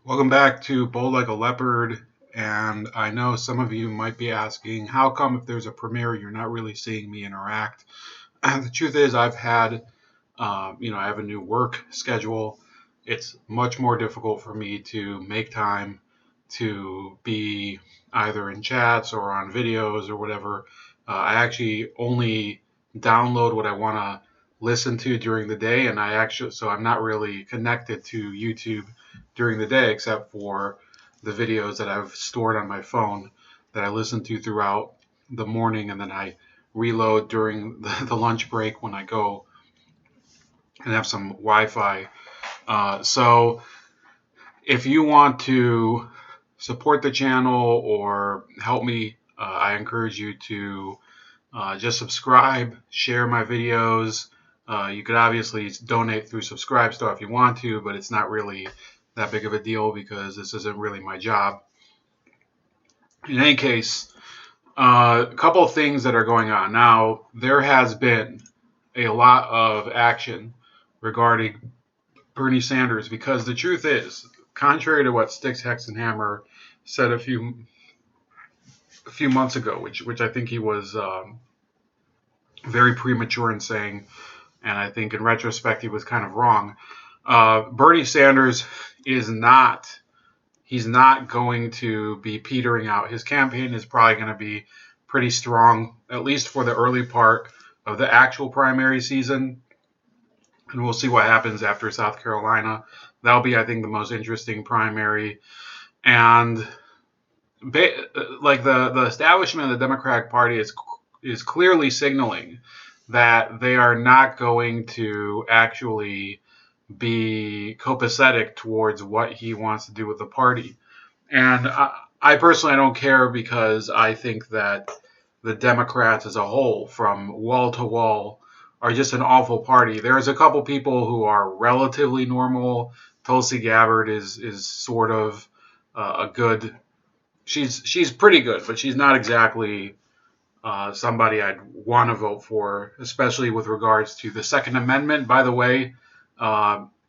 Welcome back to Bold Like a Leopard. And I know some of you might be asking, how come if there's a premiere, you're not really seeing me interact? And the truth is, I have a new work schedule. It's much more difficult for me to make time to be either in chats or on videos or whatever. I actually only download what I want to listen to during the day, and so I'm not really connected to YouTube during the day except for the videos that I've stored on my phone that I listen to throughout the morning, and then I reload during the lunch break when I go and have some Wi-Fi. So if you want to support the channel or help me, I encourage you to just subscribe, share my videos. You could obviously donate through Subscribestar if you want to, but it's not really that big of a deal because this isn't really my job. In any case, a couple of things that are going on. Now, there has been a lot of action regarding Bernie Sanders because the truth is, contrary to what Styx, Hex, and Hammer said a few months ago, which I think he was very premature in saying, and I think in retrospect he was kind of wrong. Bernie Sanders is not. He's not going to be petering out. His campaign is probably going to be pretty strong, at least for the early part of the actual primary season. And we'll see what happens after South Carolina. That'll be, I think, the most interesting primary. And like the establishment of the Democratic Party is clearly signaling that they are not going to actually be copacetic towards what he wants to do with the party. And I personally I don't care because I think that the Democrats as a whole, from wall to wall, are just an awful party. There's a couple people who are relatively normal. Tulsi Gabbard is sort of a good. She's pretty good, but she's not exactly somebody I'd want to vote for, especially with regards to the Second Amendment. By the way,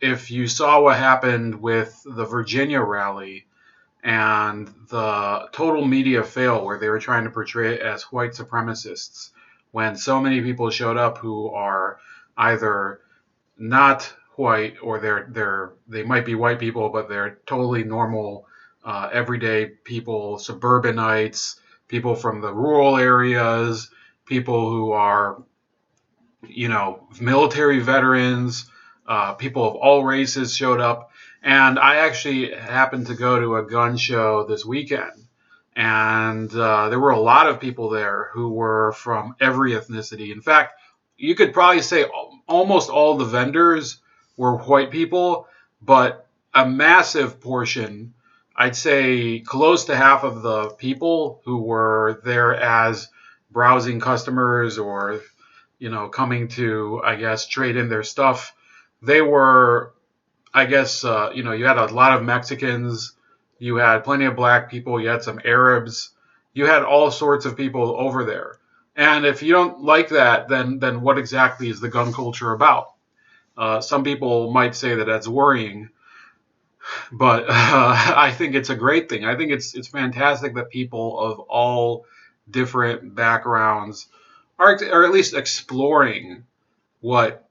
if you saw what happened with the Virginia rally and the total media fail where they were trying to portray it as white supremacists, when so many people showed up who are either not white or they might be white people, but they're totally normal, everyday people, suburbanites, people from the rural areas, people who are, military veterans, people of all races showed up. And I actually happened to go to a gun show this weekend. And there were a lot of people there who were from every ethnicity. In fact, you could probably say almost all the vendors were white people, but a massive portion, I'd say close to half of the people who were there as browsing customers or, coming to, I guess, trade in their stuff, they were, I guess, you had a lot of Mexicans, you had plenty of black people, you had some Arabs, you had all sorts of people over there. And if you don't like that, then what exactly is the gun culture about? Some people might say that that's worrying, but I think it's a great thing. I think it's fantastic that people of all different backgrounds are at least exploring what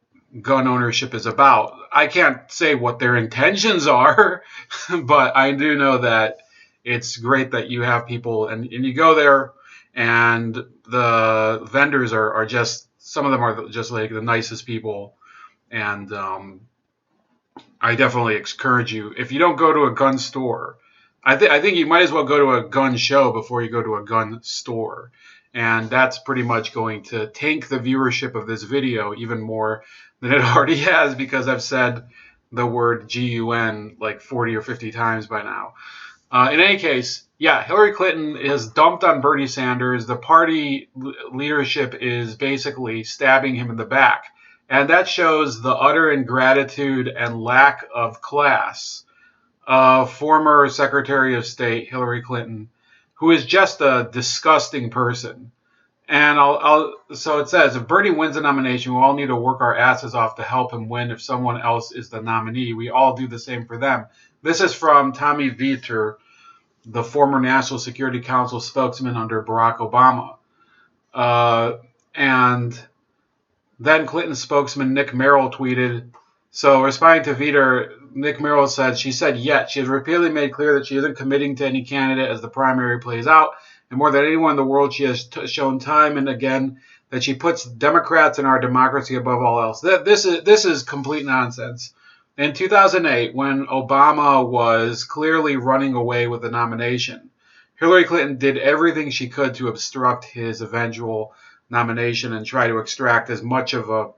gun ownership is about. I can't say what their intentions are, but I do know that it's great that you have people and you go there and the vendors are just, some of them are just like the nicest people. And I definitely encourage you, if you don't go to a gun store, I think you might as well go to a gun show before you go to a gun store. And that's pretty much going to tank the viewership of this video even more than it already has because I've said the word GUN like 40 or 50 times by now. In any case, yeah, Hillary Clinton is dumped on Bernie Sanders. The party leadership is basically stabbing him in the back. And that shows the utter ingratitude and lack of class of former Secretary of State Hillary Clinton, who is just a disgusting person. And so it says, if Bernie wins the nomination, we all need to work our asses off to help him win if someone else is the nominee. We all do the same for them. This is from Tommy Vietor, the former National Security Council spokesman under Barack Obama. And then Clinton spokesman Nick Merrill tweeted, so responding to Vietor, Nick Merrill said, she said yet. She has repeatedly made clear that she isn't committing to any candidate as the primary plays out. And more than anyone in the world, she has shown time and again that she puts Democrats and our democracy above all else. This is complete nonsense. In 2008, when Obama was clearly running away with the nomination, Hillary Clinton did everything she could to obstruct his eventual nomination and try to extract as much of a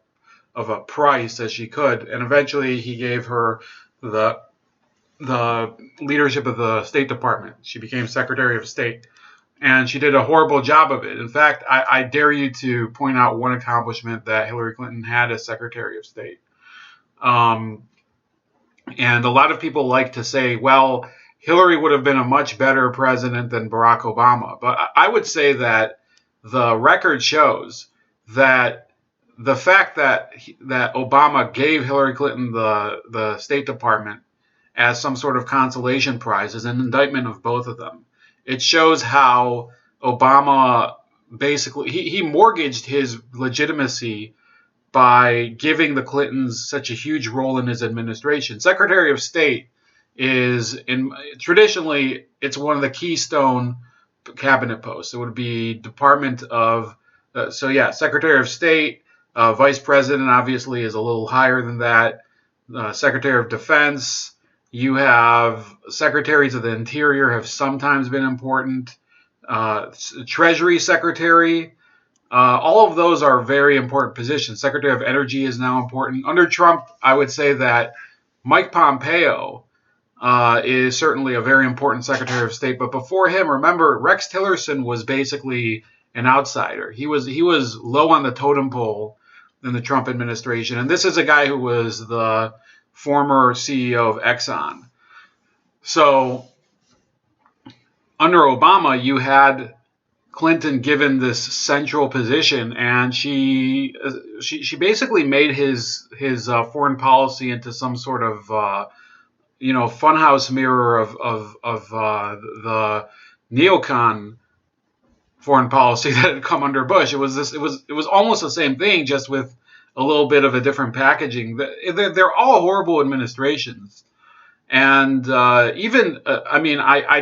price as she could. And eventually he gave her the leadership of the State Department. She became Secretary of State. And she did a horrible job of it. In fact, I dare you to point out one accomplishment that Hillary Clinton had as Secretary of State. And a lot of people like to say, well, Hillary would have been a much better president than Barack Obama. But I would say that the record shows that the fact that Obama gave Hillary Clinton the State Department as some sort of consolation prize is an indictment of both of them. It shows how Obama basically, he mortgaged his legitimacy by giving the Clintons such a huge role in his administration. Secretary of State is, traditionally, it's one of the keystone cabinet posts. It would be Department of, Secretary of State, Vice President obviously is a little higher than that, Secretary of Defense. You have Secretaries of the Interior have sometimes been important. Treasury Secretary. All of those are very important positions. Secretary of Energy is now important. Under Trump, I would say that Mike Pompeo is certainly a very important Secretary of State. But before him, remember, Rex Tillerson was basically an outsider. He was low on the totem pole in the Trump administration. And this is a guy who was the former CEO of Exxon. So under Obama, you had Clinton given this central position, and she basically made his foreign policy into some sort of funhouse mirror of the neocon foreign policy that had come under Bush. It was almost the same thing, just with a little bit of a different packaging. They're all horrible administrations. And I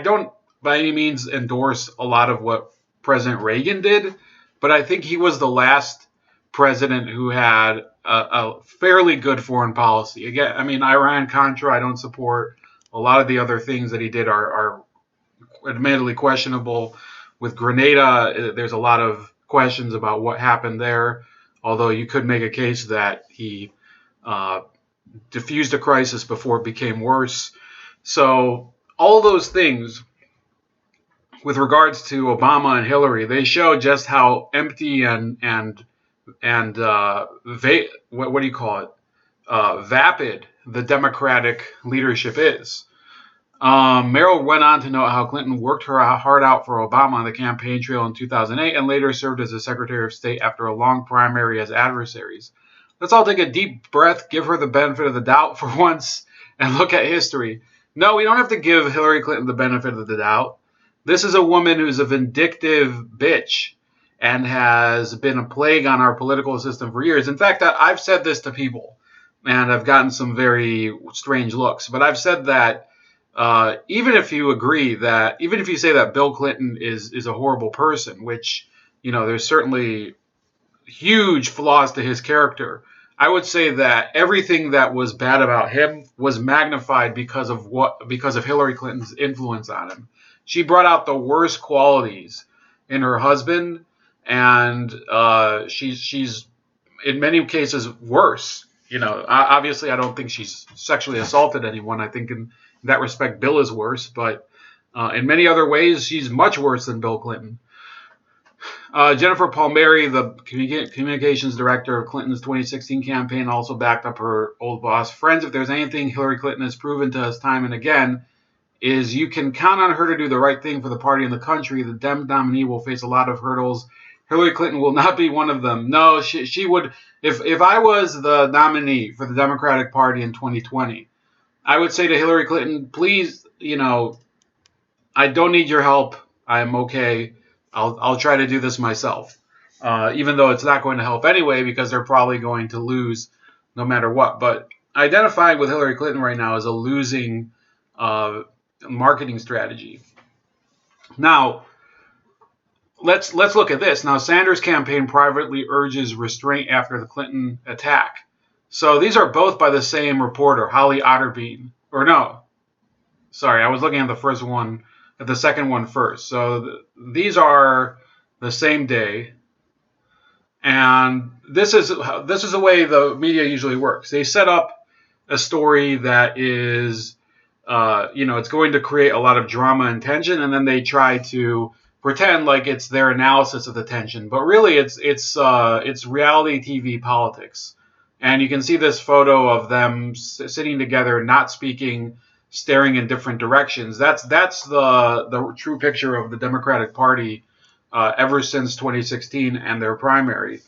don't by any means endorse a lot of what President Reagan did, but I think he was the last president who had a fairly good foreign policy. Again, Iran-Contra I don't support. A lot of the other things that he did are admittedly questionable. With Grenada, there's a lot of questions about what happened there. Although you could make a case that he diffused a crisis before it became worse. So all those things, with regards to Obama and Hillary, they show just how empty and vapid the Democratic leadership is. Merrill went on to note how Clinton worked her heart out for Obama on the campaign trail in 2008 and later served as a Secretary of State after a long primary as adversaries. Let's all take a deep breath, give her the benefit of the doubt for once, and look at history. No, we don't have to give Hillary Clinton the benefit of the doubt. This is a woman who's a vindictive bitch and has been a plague on our political system for years. In fact, I've said this to people, and I've gotten some very strange looks, but I've said that even if you say that Bill Clinton is a horrible person, which, there's certainly huge flaws to his character, I would say that everything that was bad about him was magnified because of Hillary Clinton's influence on him. She brought out the worst qualities in her husband, and she's in many cases worse. Obviously I don't think she's sexually assaulted anyone. I think in that respect, Bill is worse, but in many other ways, she's much worse than Bill Clinton. Jennifer Palmieri, the communications director of Clinton's 2016 campaign, also backed up her old boss. Friends, if there's anything Hillary Clinton has proven to us time and again, is you can count on her to do the right thing for the party and the country. The Dem nominee will face a lot of hurdles Hillary Clinton will not be one of them. No, she would. If I was the nominee for the Democratic Party in 2020, I would say to Hillary Clinton, please, I don't need your help. I'm okay. I'll try to do this myself. Even though it's not going to help anyway because they're probably going to lose no matter what. But identifying with Hillary Clinton right now is a losing marketing strategy. Now, let's look at this. Now, Sanders' campaign privately urges restraint after the Clinton attack. So these are both by the same reporter, Holly Otterbein. Or no, sorry, I was looking at the second one first. So these are the same day. And this is the way the media usually works. They set up a story that is, it's going to create a lot of drama and tension, and then they try to pretend like it's their analysis of the tension. But really, it's reality TV politics. And you can see this photo of them sitting together, not speaking, staring in different directions. That's the true picture of the Democratic Party ever since 2016 and their primary.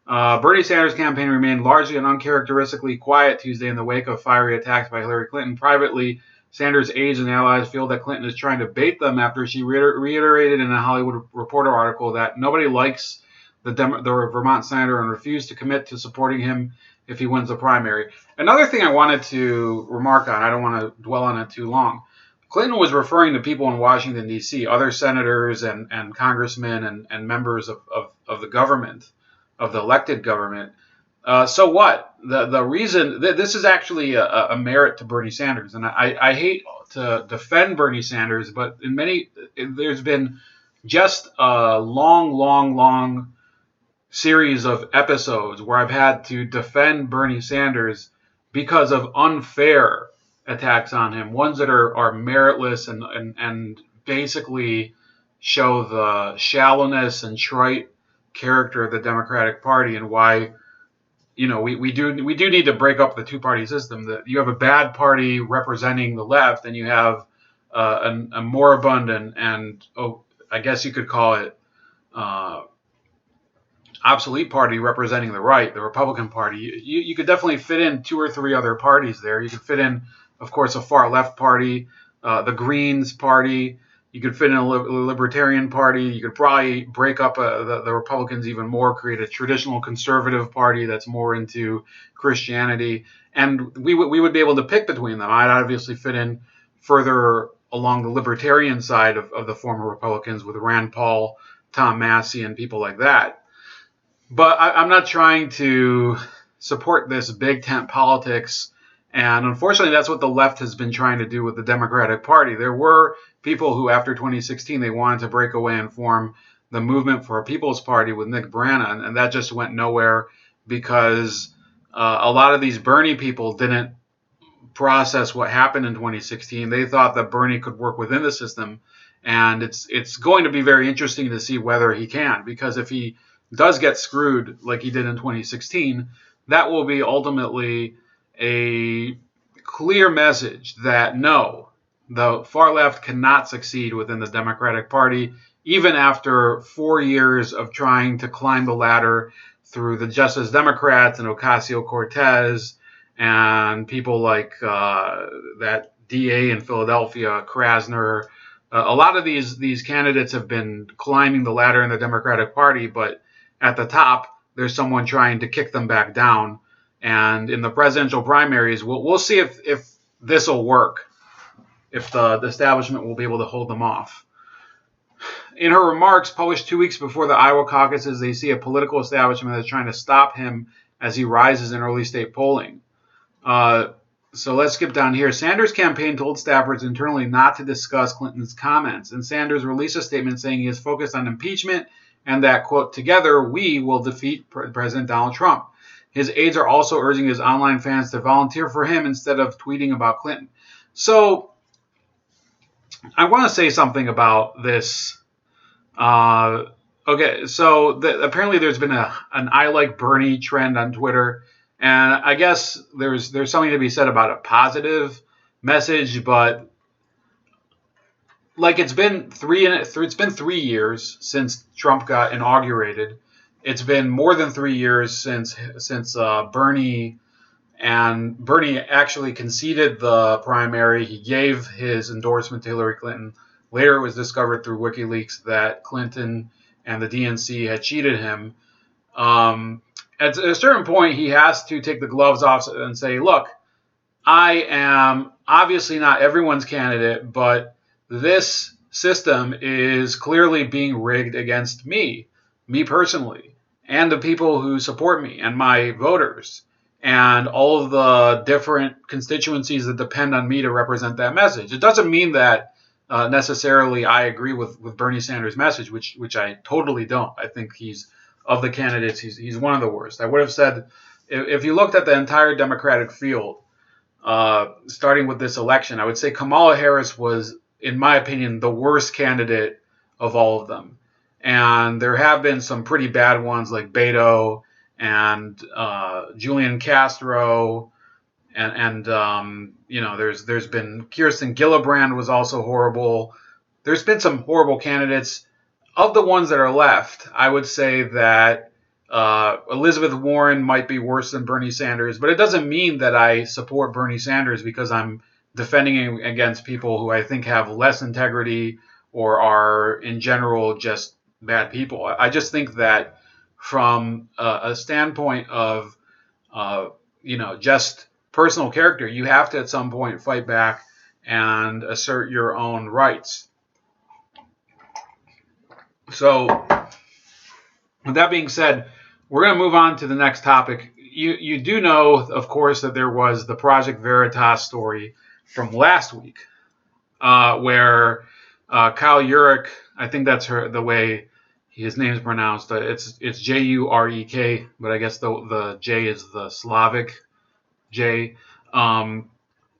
Bernie Sanders' campaign remained largely and uncharacteristically quiet Tuesday in the wake of fiery attacks by Hillary Clinton. Privately, Sanders' aides and allies feel that Clinton is trying to bait them after she reiterated in a Hollywood Reporter article that nobody likes the Vermont senator and refused to commit to supporting him if he wins the primary. Another thing I wanted to remark on, I don't want to dwell on it too long. Clinton was referring to people in Washington, D.C., other senators and congressmen and members of the government, of the elected government. So what? The reason this is actually a merit to Bernie Sanders, and I hate to defend Bernie Sanders, but there's been just a long series of episodes where I've had to defend Bernie Sanders because of unfair attacks on him, ones that are meritless and basically show the shallowness and trite character of the Democratic Party and why we do need to break up the two-party system. That you have a bad party representing the left, and you have a moribund and I guess you could call it obsolete party representing the right, the Republican Party. You could definitely fit in two or three other parties there. You could fit in, of course, a far left party, the Greens Party. You could fit in a Libertarian Party. You could probably break up the Republicans even more, create a traditional conservative party that's more into Christianity. And we would be able to pick between them. I'd obviously fit in further along the Libertarian side of the former Republicans with Rand Paul, Tom Massey, and people like that. But I'm not trying to support this big tent politics. And unfortunately, that's what the left has been trying to do with the Democratic Party. There were people who, after 2016, they wanted to break away and form the Movement for a People's Party with Nick Branna, and that just went nowhere because a lot of these Bernie people didn't process what happened in 2016. They thought that Bernie could work within the system, and it's going to be very interesting to see whether he can, because if he does get screwed like he did in 2016, that will be ultimately a clear message that no, the far left cannot succeed within the Democratic Party, even after 4 years of trying to climb the ladder through the Justice Democrats and Ocasio-Cortez and people like that DA in Philadelphia, Krasner. A lot of these candidates have been climbing the ladder in the Democratic Party, but at the top, there's someone trying to kick them back down. And in the presidential primaries, we'll see if this will work, if the establishment will be able to hold them off. In her remarks published 2 weeks before the Iowa caucuses, they see a political establishment that's trying to stop him as he rises in early state polling. So let's skip down here. Sanders' campaign told staffers internally not to discuss Clinton's comments, and Sanders released a statement saying he is focused on impeachment and that, quote, together we will defeat President Donald Trump. His aides are also urging his online fans to volunteer for him instead of tweeting about Clinton. So I want to say something about this. Okay, so apparently there's been an I like Bernie trend on Twitter. And I guess there's something to be said about a positive message, but like it's been 3 years since Trump got inaugurated. It's been more than 3 years since Bernie actually conceded the primary. He gave his endorsement to Hillary Clinton. Later, it was discovered through WikiLeaks that Clinton and the DNC had cheated him. At a certain point, he has to take the gloves off and say, look, I am obviously not everyone's candidate, but this system is clearly being rigged against me personally, and the people who support me and my voters, and all of the different constituencies that depend on me to represent that message. It doesn't mean that necessarily I agree with Bernie Sanders' message, which I totally don't. I think he's, of the candidates, he's one of the worst. I would have said, if you looked at the entire Democratic field, starting with this election, I would say Kamala Harris was, in my opinion, the worst candidate of all of them. And there have been some pretty bad ones like Beto and Julian Castro, and there's been Kirsten Gillibrand was also horrible. There's been some horrible candidates. Of the ones that are left, I would say that Elizabeth Warren might be worse than Bernie Sanders, but it doesn't mean that I support Bernie Sanders because I'm defending him against people who I think have less integrity or are in general just bad people. I just think that from a standpoint of just personal character, you have to at some point fight back and assert your own rights. So, with that being said, we're going to move on to the next topic. You do know, of course, that there was the Project Veritas story from last week, where Kyle Urek, I think that's the way his name is pronounced. It's Jurek, but I guess the J is the Slavic J.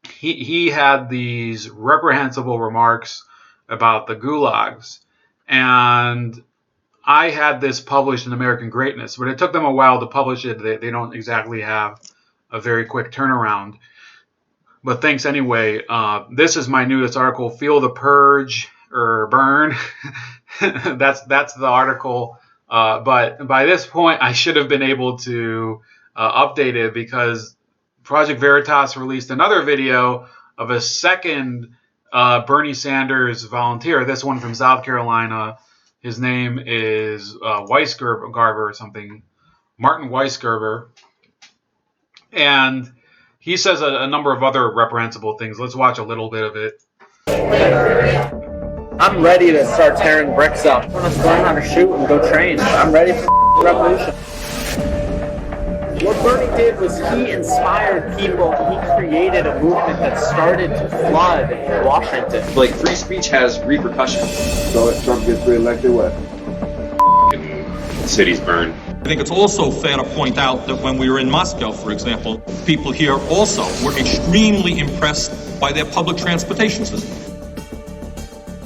He had these reprehensible remarks about the gulags. And I had this published in American Greatness, but it took them a while to publish it. They don't exactly have a very quick turnaround. But thanks anyway. This is my newest article, Feel the Purge or Burn. that's the article. But by this point, I should have been able to update it because Project Veritas released another video of a second Bernie Sanders volunteer, this one from South Carolina. His name is Weisgerber or something, Martin Weisgerber. And he says a number of other reprehensible things. Let's watch a little bit of it. I'm ready to start tearing bricks up. I'm going to learn how to shoot and go train. I'm ready for the revolution. What Bernie did was he inspired people. He created a movement that started to flood Washington. Like, free speech has repercussions. So if Trump gets reelected, what? Cities burn. I think it's also fair to point out that when we were in Moscow, for example, people here also were extremely impressed by their public transportation system.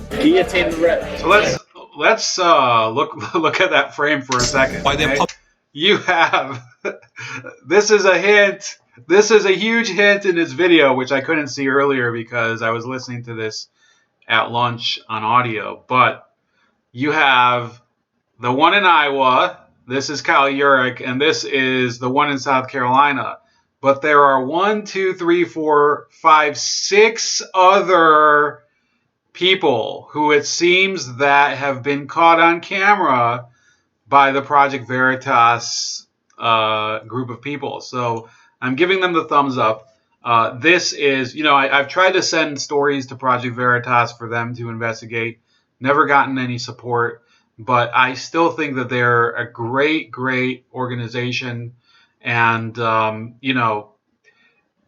Guillotine the red. So let's look at that frame for a second. By their You have this is a hint. This is a huge hint in this video, which I couldn't see earlier because I was listening to this at lunch on audio. But you have the one in Iowa. This is Kyle Urek, and this is the one in South Carolina. But there are 6 other people who it seems that have been caught on camera by the Project Veritas group of people. So I'm giving them the thumbs up. This is, I've tried to send stories to Project Veritas for them to investigate. Never gotten any support. But I still think that they're a great, great organization. And,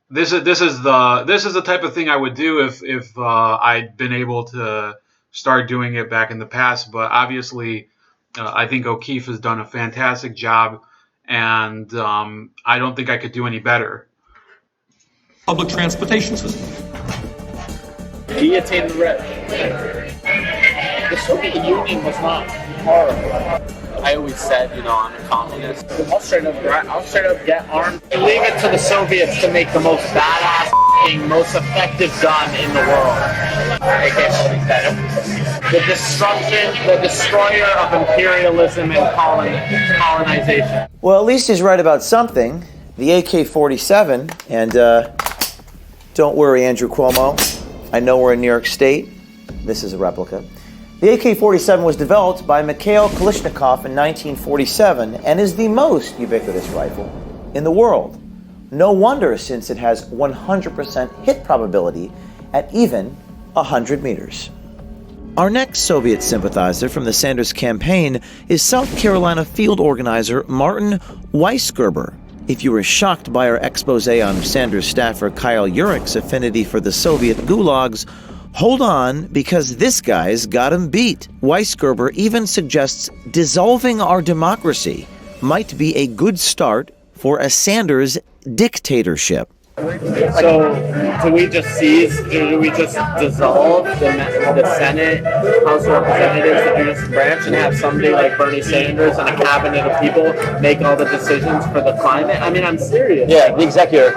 this is the type of thing I would do if I'd been able to start doing it back in the past. But obviously, I think O'Keefe has done a fantastic job, and I don't think I could do any better. public transportation system. Guillotine the red. The Soviet Union was not horrible. I always said, I'm a communist. I'll straight up get armed. Leave it to the Soviets to make the most badass fucking most effective gun in the world. AK-47. The destroyer of imperialism and colonization. Well, at least he's right about something. The AK-47, and don't worry, Andrew Cuomo. I know we're in New York State. This is a replica. The AK-47 was developed by Mikhail Kalashnikov in 1947 and is the most ubiquitous rifle in the world. No wonder, since it has 100% hit probability at even 100 meters. Our next Soviet sympathizer from the Sanders campaign is South Carolina field organizer Martin Weisgerber. If you were shocked by our expose on Sanders staffer Kyle Urich's affinity for the Soviet gulags, hold on, because this guy's got him beat. Weisgerber even suggests dissolving our democracy might be a good start for a Sanders dictatorship. So, do we just dissolve the Senate, House of Representatives, the judicial branch, and have somebody like Bernie Sanders and a cabinet of people make all the decisions for the climate? I mean, I'm serious. Yeah, the executive.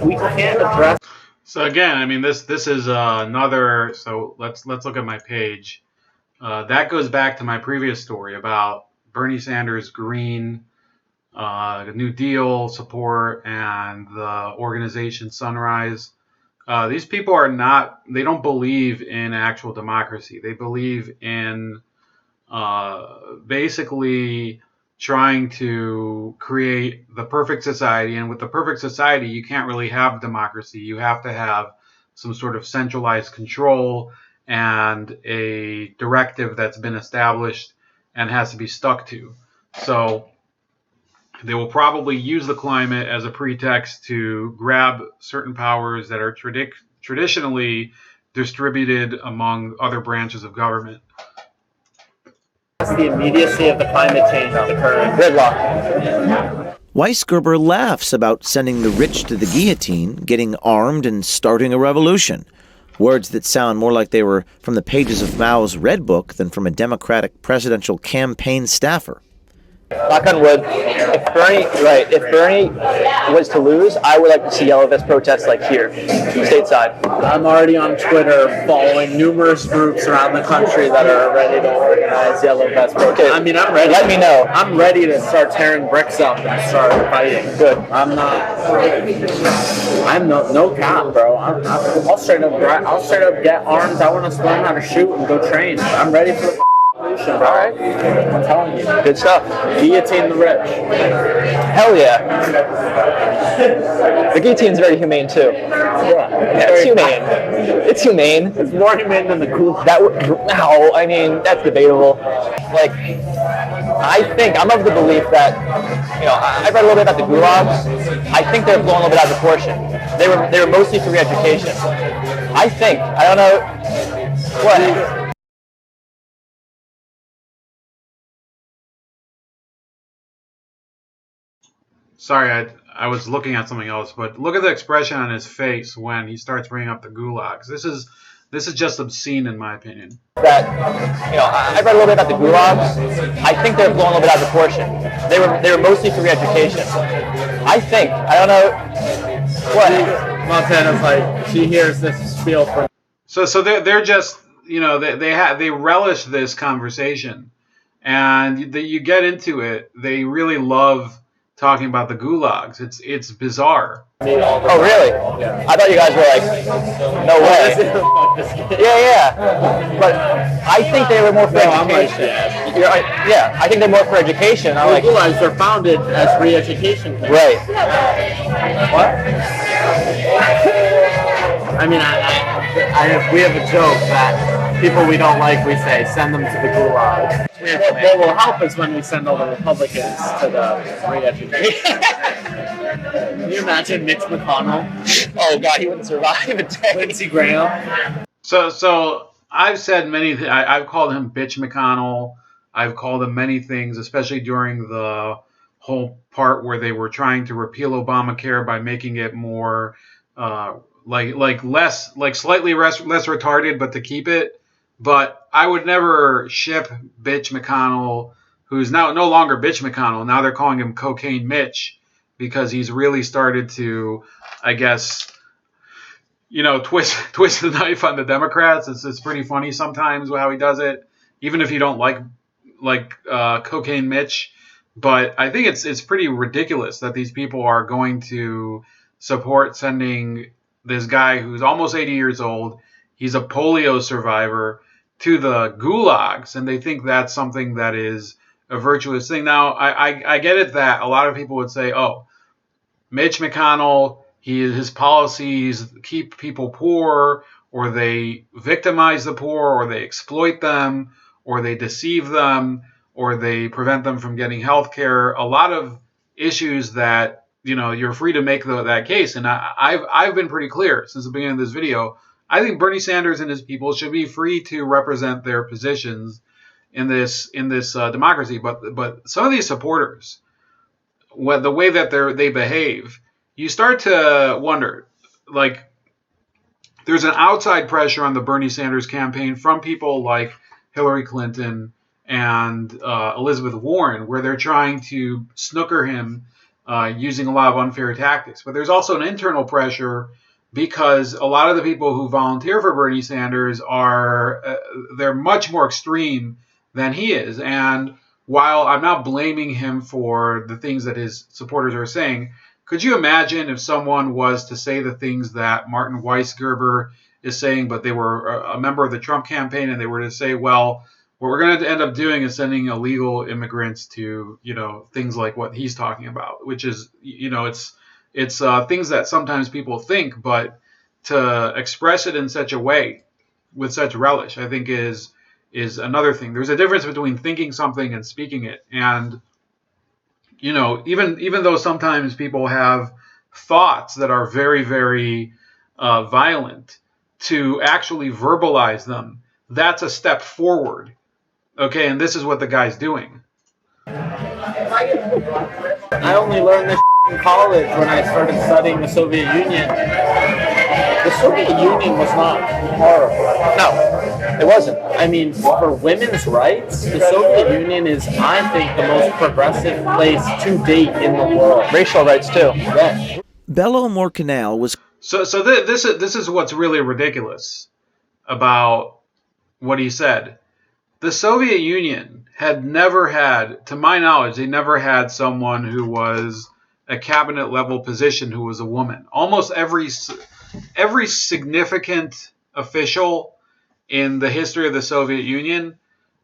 We can't address. So again, I mean, this is another. So let's look at my page. That goes back to my previous story about Bernie Sanders' green New Deal support and the organization Sunrise. These people they don't believe in actual democracy. They believe in basically trying to create the perfect society. And with the perfect society, you can't really have democracy. You have to have some sort of centralized control and a directive that's been established and has to be stuck to. So they will probably use the climate as a pretext to grab certain powers that are traditionally distributed among other branches of government. The immediacy of the climate change occurring. Gridlock. Weisgerber laughs about sending the rich to the guillotine, getting armed, and starting a revolution. Words that sound more like they were from the pages of Mao's Red Book than from a Democratic presidential campaign staffer. Knock on wood. If Bernie was to lose, I would like to see yellow vest protests like here, stateside. I'm already on Twitter following numerous groups around the country that are ready to organize yellow vest protests. Okay. I mean, I'm ready. Let me know. I'm ready to start tearing bricks up and start fighting. Good. I'm no cap, bro. I'll straight up get arms. I want to learn how to shoot and go train. I'm ready for the revolution, bro. All right. I'm telling you. Good stuff. Guillotine the rich. Hell yeah. The guillotine's very humane too. Yeah, it's humane. It's humane. It's more humane than the gulag. No, I mean, that's debatable. Like, I'm of the belief that, I read a little bit about the gulags. I think they're blown a little bit out of proportion. They were mostly for re-education. I don't know, what? Sorry, I was looking at something else, but look at the expression on his face when he starts bringing up the gulags. This is just obscene, in my opinion. That, I read a little bit about the gulags. I think they're blown a little bit out of proportion. They were mostly for re-education. I don't know, what? Montana's like, she hears this spiel from. So they're just, they relish this conversation, and you get into it. They really love talking about the gulags. It's bizarre. Oh, really? Yeah. I thought you guys were like, no way. Yeah. But I think they were more for education. I think they're more for education. The gulags are founded as re-education camps. Right. What? I mean, we have a joke that people we don't like, we say, send them to the gulag. What will help is when we send all the Republicans to the re-education. Can you imagine Mitch McConnell? Oh, God, he wouldn't survive a day. Lindsey Graham. So I've said many things. I've called him Bitch McConnell. I've called him many things, especially during the whole part where they were trying to repeal Obamacare by making it more slightly less retarded, but to keep it. But I would never ship Bitch McConnell, who's now no longer Bitch McConnell. Now they're calling him Cocaine Mitch, because he's really started to, I guess, twist the knife on the Democrats. It's pretty funny sometimes how he does it, even if you don't like Cocaine Mitch. But I think it's pretty ridiculous that these people are going to support sending this guy who's almost 80 years old. He's a polio survivor to the gulags, and they think that's something that is a virtuous thing. Now, I get it that a lot of people would say, oh, Mitch McConnell, his policies keep people poor, or they victimize the poor, or they exploit them, or they deceive them, or they prevent them from getting health care. A lot of issues that, you're free to make that case. And I've been pretty clear since the beginning of this video. I think Bernie Sanders and his people should be free to represent their positions in this democracy. But some of these supporters, the way that they behave, you start to wonder, like, there's an outside pressure on the Bernie Sanders campaign from people like Hillary Clinton and Elizabeth Warren, where they're trying to snooker him using a lot of unfair tactics. But there's also an internal pressure because a lot of the people who volunteer for Bernie Sanders they're much more extreme than he is. And while I'm not blaming him for the things that his supporters are saying, could you imagine if someone was to say the things that Martin Weisgerber is saying, but they were a member of the Trump campaign, and they were to say, well, what we're going to end up doing is sending illegal immigrants to, things like what he's talking about, which is, it's things that sometimes people think, but to express it in such a way with such relish, I think is another thing. There's a difference between thinking something and speaking it. And, even though sometimes people have thoughts that are very, very violent, to actually verbalize them, that's a step forward. Okay, and this is what the guy's doing. I only learned this in college when I started studying the Soviet Union. The Soviet Union was not horrible. No, it wasn't. I mean, for women's rights, the Soviet Union is, I think, the most progressive place to date in the world. Racial rights, too. Yeah. Belomor Canal was... So this is what's really ridiculous about what he said. The Soviet Union had never had, to my knowledge, they never had someone who was a cabinet level position who was a woman. Almost every significant official in the history of the Soviet Union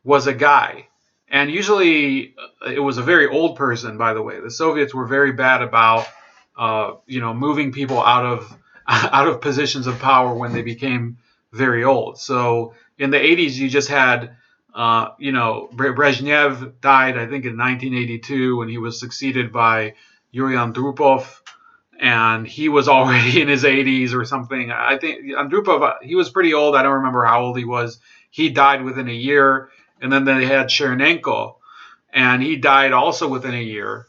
was a guy. And usually it was a very old person, by the way. The Soviets were very bad about moving people out of positions of power when they became very old. So in the 80s, you just had Brezhnev died, I think, in 1982, and he was succeeded by Yuri Andropov, and he was already in his 80s or something. I think Andropov, he was pretty old. I don't remember how old he was. He died within a year. And then they had Chernenko, and he died also within a year.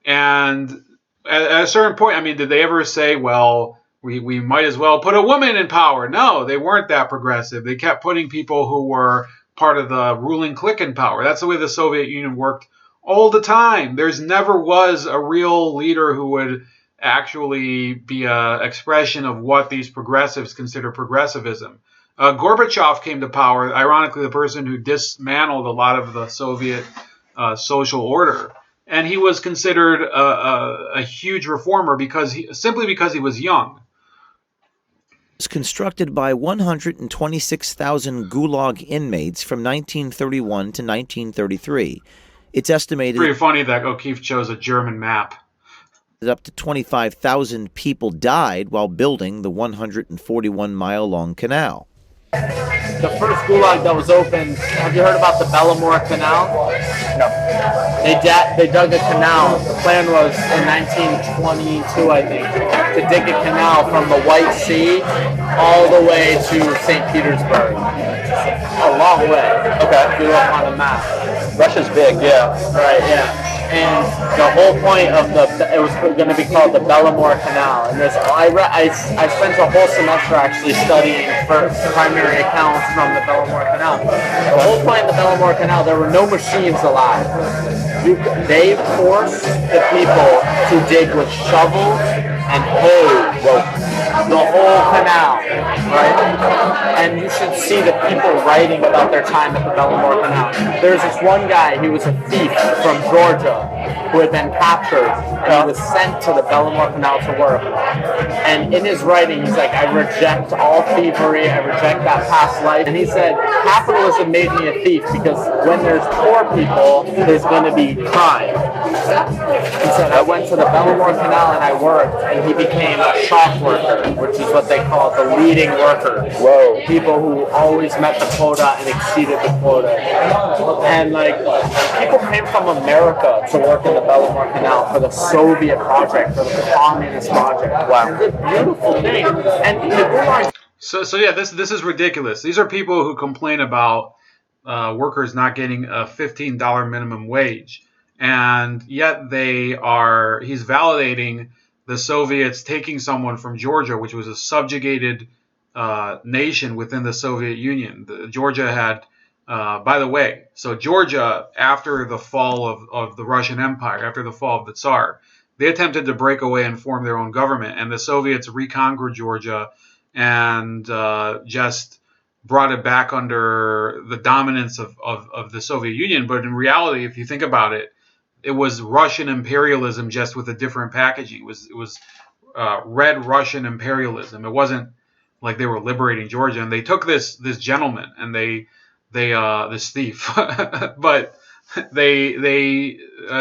And at a certain point, I mean, did they ever say, well, we might as well put a woman in power? No, they weren't that progressive. They kept putting people who were part of the ruling clique in power. That's the way the Soviet Union worked all the time. There's never was a real leader who would actually be an expression of what these progressives consider progressivism. Gorbachev came to power, ironically the person who dismantled a lot of the Soviet social order. And he was considered a huge reformer simply because he was young. Was constructed by 126,000 Gulag inmates from 1931 to 1933. It's estimated... Pretty funny that O'Keefe chose a German map. Up to 25,000 people died while building the 141-mile-long canal. The first gulag that was opened, have you heard about the Belomor Canal? No. They dug a canal. The plan was in 1922, I think, to dig a canal from the White Sea all the way to St. Petersburg. A long way. Okay. If you look on the map. Russia's big, yeah. Right, yeah. And the whole point of it was going to be called the Belomor Canal. And I spent a whole semester actually studying for primary accounts from the Belomor Canal. The whole point of the Belomor Canal, there were no machines allowed. They forced the people to dig with shovels and hay ropes. the whole canal, right? And you should see the people writing about their time at the Bellamore Canal. There's this one guy, he was a thief from Georgia who had been captured, and he was sent to the Bellamore Canal to work. And in his writing, he's like, I reject all thievery, I reject that past life. And he said, capitalism made me a thief because when there's poor people, there's going to be crime. He said, I went to the Bellamore Canal and I worked, and he became a shop worker, which is what they call the leading worker. Whoa. People who always met the quota and exceeded the quota. And like, people came from America to work in the Bellamore Canal for the Soviet project, for the communist project. Wow. It's a beautiful thing. And the Gulag. So yeah, this is ridiculous. These are people who complain about workers not getting a $15 minimum wage, and yet he's validating the Soviets taking someone from Georgia, which was a subjugated nation within the Soviet Union. Georgia had, by the way, so Georgia, after the fall of the Russian Empire, after the fall of the Tsar, they attempted to break away and form their own government, and the Soviets reconquered Georgia and just brought it back under the dominance of the Soviet Union. But in reality, if you think about it, it was Russian imperialism just with a different packaging. It was Red Russian imperialism. It wasn't like they were liberating Georgia. And they took this gentleman and they this thief, but they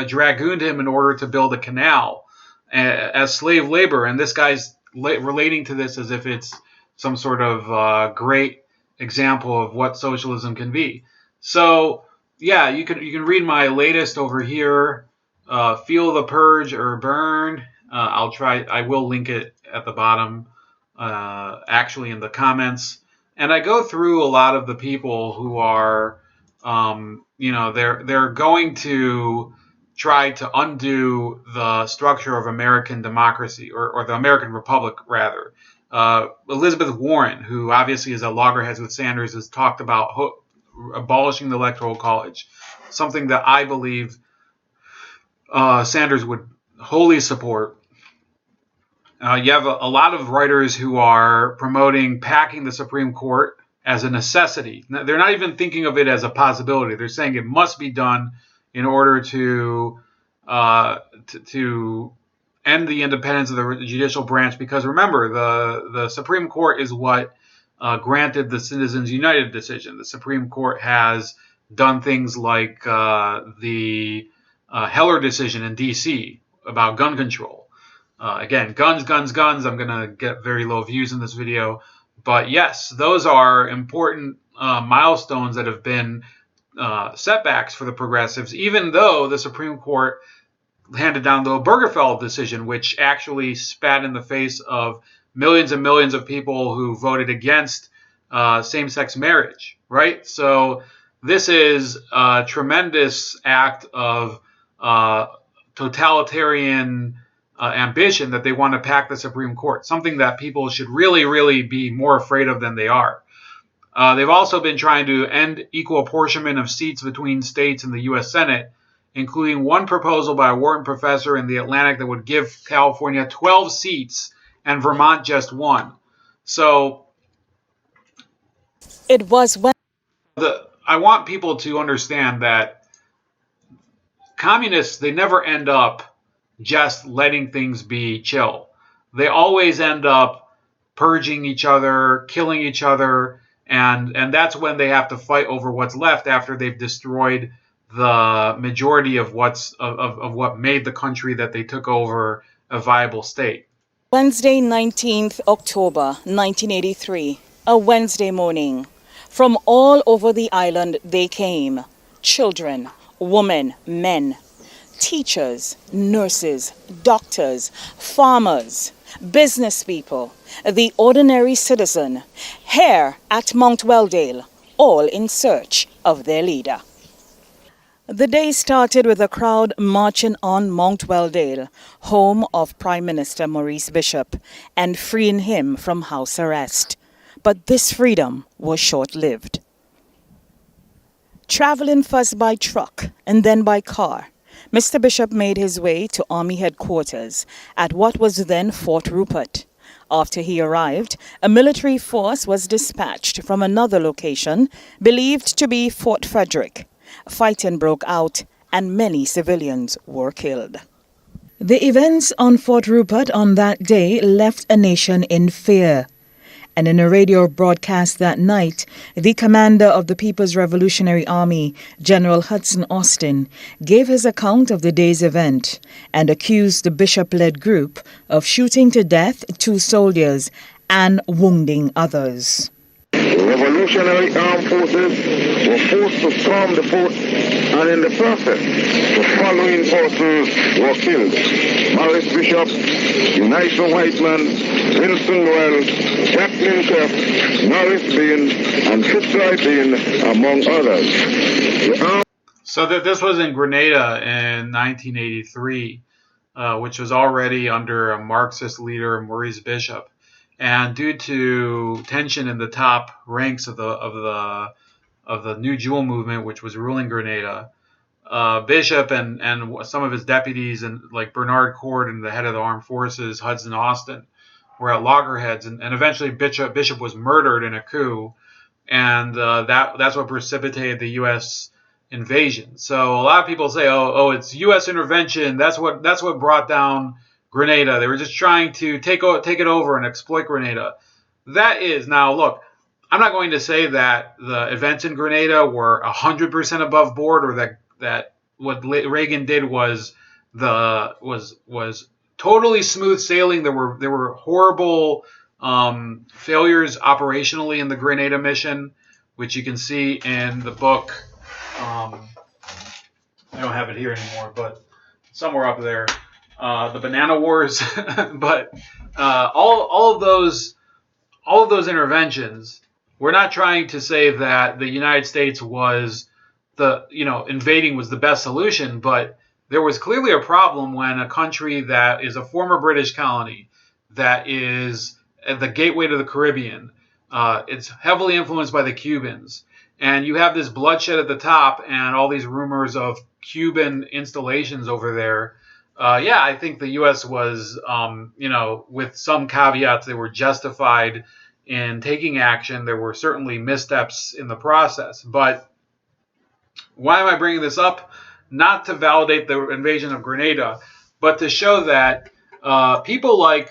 dragooned him in order to build a canal as slave labor. And this guy's relating to this as if it's some sort of great example of what socialism can be. So yeah, you can read my latest over here, Feel the Purge or Burn. I will link it at the bottom, actually in the comments. And I go through a lot of the people who are, they're going to try to undo the structure of American democracy, or the American Republic, rather. Elizabeth Warren, who obviously is at loggerheads with Sanders, has talked about abolishing the Electoral College, something that I believe Sanders would wholly support. You have a lot of writers who are promoting packing the Supreme Court as a necessity. They're not even thinking of it as a possibility. They're saying it must be done in order to end the independence of the judicial branch. Because remember, the Supreme Court is what granted the Citizens United decision. The Supreme Court has done things like the Heller decision in D.C. about gun control. Again, guns. I'm going to get very low views in this video. But yes, those are important milestones that have been setbacks for the progressives, even though the Supreme Court handed down the Obergefell decision, which actually spat in the face of millions and millions of people who voted against same-sex marriage, right? So this is a tremendous act of totalitarian ambition that they want to pack the Supreme Court, something that people should really, really be more afraid of than they are. They've also been trying to end equal apportionment of seats between states in the U.S. Senate, including one proposal by a Wharton professor in the Atlantic that would give California 12 seats and Vermont just 1. So it was when I want people to understand that communists, they never end up just letting things be chill. They always end up purging each other, killing each other, and that's when they have to fight over what's left after they've destroyed the majority of what made the country that they took over a viable state. Wednesday, 19th October, 1983, a Wednesday morning. From all over the island they came, children, women, men, teachers, nurses, doctors, farmers, business people, the ordinary citizen, here at Mount Weldale, all in search of their leader. The day started with a crowd marching on Mount Weldale, home of Prime Minister Maurice Bishop, and freeing him from house arrest. But this freedom was short-lived. Traveling first by truck and then by car, Mr. Bishop made his way to Army headquarters at what was then Fort Rupert, After he arrived, a military force was dispatched from another location believed to be Fort Frederick. Fighting broke out and many civilians were killed. The events on Fort Rupert on that day left a nation in fear. And in a radio broadcast that night, the commander of the People's Revolutionary Army, General Hudson Austin, gave his account of the day's event and accused the bishop-led group of shooting to death 2 soldiers and wounding others. The Revolutionary Armed Forces were forced to storm the fort, and in the process, the following persons were killed: Maurice Bishop, Unison Whiteman, Winston Noel, Jacqueline Cuff, Norris Bean, and Fitzroy Bean, among others. So this was in Grenada in 1983, which was already under a Marxist leader, Maurice Bishop. And due to tension in the top ranks of the New Jewel movement, which was ruling Grenada, Bishop and some of his deputies, and like Bernard Cord and the head of the armed forces, Hudson Austin, were at loggerheads, and eventually Bishop was murdered in a coup, and that's what precipitated the U.S. invasion. So a lot of people say, oh, it's U.S. intervention. That's what brought down Grenada. They were just trying to take it over and exploit Grenada. That is, now look, I'm not going to say that the events in Grenada were 100% above board, or that what Reagan did was totally smooth sailing. There were horrible failures operationally in the Grenada mission, which you can see in the book. I don't have it here anymore, but somewhere up there. The Banana Wars, but all of those interventions, we're not trying to say that the United States was invading was the best solution, but there was clearly a problem when a country that is a former British colony, that is the gateway to the Caribbean, it's heavily influenced by the Cubans, and you have this bloodshed at the top and all these rumors of Cuban installations over there. I think the U.S. was, with some caveats, they were justified in taking action. There were certainly missteps in the process. But why am I bringing this up? Not to validate the invasion of Grenada, but to show that people like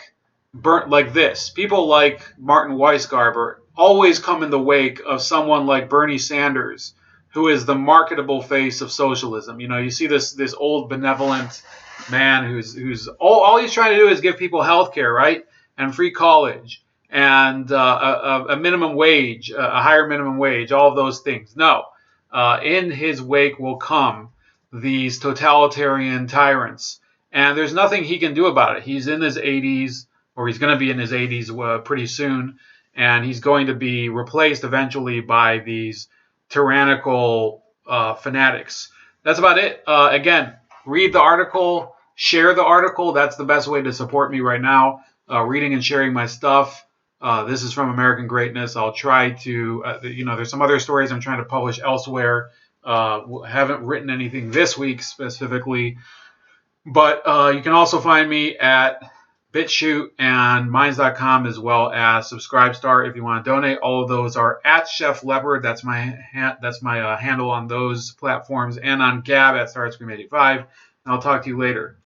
people like Martin Weisgarber always come in the wake of someone like Bernie Sanders, who is the marketable face of socialism. You see this old benevolent man who's all he's trying to do is give people health care, right, and free college, and a minimum wage, a higher minimum wage, all of those things. No, in his wake will come these totalitarian tyrants, and there's nothing he can do about it. He's in his 80s, or he's going to be in his 80s pretty soon, and he's going to be replaced eventually by these tyrannical fanatics. That's about it. Again, read the article, share the article. That's the best way to support me right now, reading and sharing my stuff. This is from American Greatness. I'll try to, there's some other stories I'm trying to publish elsewhere. Haven't written anything this week specifically. But you can also find me at BitChute and Minds.com, as well as Subscribestar if you want to donate. All of those are at Chef Leopard. That's my handle on those platforms, and on Gab at StarscreamScream85. And I'll talk to you later.